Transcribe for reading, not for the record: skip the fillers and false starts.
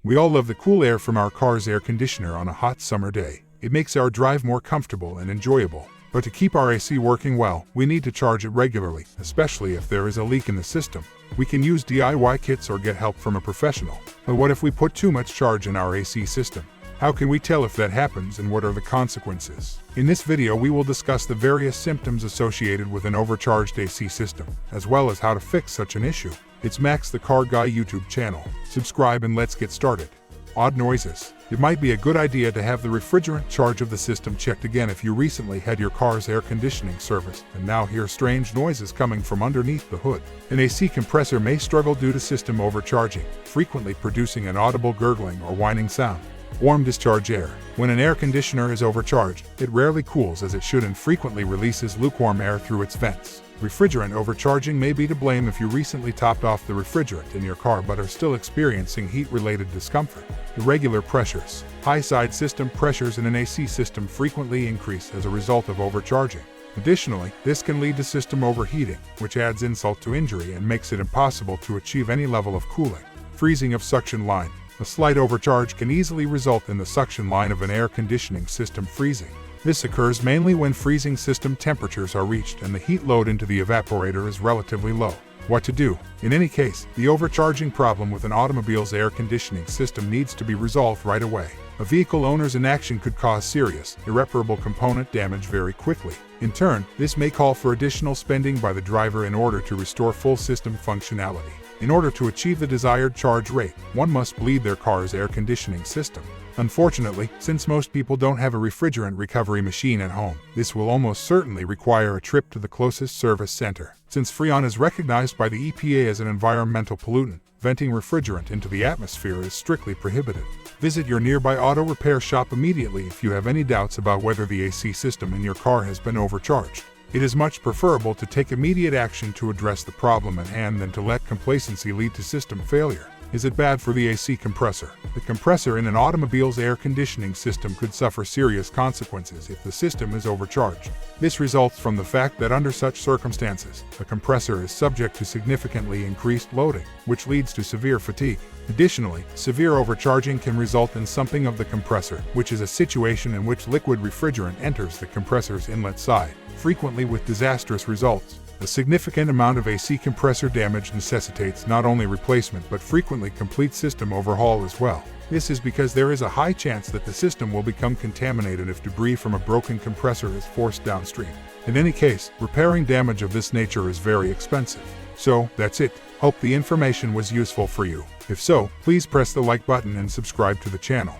We all love the cool air from our car's air conditioner on a hot summer day. It makes our drive more comfortable and enjoyable. But to keep our AC working well, we need to charge it regularly, especially if there is a leak in the system. We can use DIY kits or get help from a professional. But what if we put too much charge in our AC system? How can we tell if that happens and what are the consequences? In this video we will discuss the various symptoms associated with an overcharged AC system, as well as how to fix such an issue. It's Max the Car Guy YouTube channel. Subscribe and let's get started. Odd noises. It might be a good idea to have the refrigerant charge of the system checked again if you recently had your car's air conditioning serviced and now hear strange noises coming from underneath the hood. An AC compressor may struggle due to system overcharging, frequently producing an audible gurgling or whining sound. Warm discharge air. When an air conditioner is overcharged, it rarely cools as it should and frequently releases lukewarm air through its vents. Refrigerant overcharging may be to blame if you recently topped off the refrigerant in your car but are still experiencing heat-related discomfort. Irregular pressures. High-side system pressures in an AC system frequently increase as a result of overcharging. Additionally, this can lead to system overheating, which adds insult to injury and makes it impossible to achieve any level of cooling. Freezing of suction line. A slight overcharge can easily result in the suction line of an air conditioning system freezing. This occurs mainly when freezing system temperatures are reached and the heat load into the evaporator is relatively low. What to do? In any case, the overcharging problem with an automobile's air conditioning system needs to be resolved right away. A vehicle owner's inaction could cause serious, irreparable component damage very quickly. In turn, this may call for additional spending by the driver in order to restore full system functionality. In order to achieve the desired charge rate, one must bleed their car's air conditioning system. Unfortunately, since most people don't have a refrigerant recovery machine at home, this will almost certainly require a trip to the closest service center. Since Freon is recognized by the EPA as an environmental pollutant, venting refrigerant into the atmosphere is strictly prohibited. Visit your nearby auto repair shop immediately if you have any doubts about whether the AC system in your car has been overcharged. It is much preferable to take immediate action to address the problem at hand than to let complacency lead to system failure. Is it bad for the AC compressor? The compressor in an automobile's air conditioning system could suffer serious consequences if the system is overcharged. This results from the fact that under such circumstances, a compressor is subject to significantly increased loading, which leads to severe fatigue. Additionally, severe overcharging can result in sumping of the compressor, which is a situation in which liquid refrigerant enters the compressor's inlet side, frequently with disastrous results. A significant amount of AC compressor damage necessitates not only replacement but frequently complete system overhaul as well. This is because there is a high chance that the system will become contaminated if debris from a broken compressor is forced downstream. In any case, repairing damage of this nature is very expensive. So, that's it. Hope the information was useful for you. If so, please press the like button and subscribe to the channel.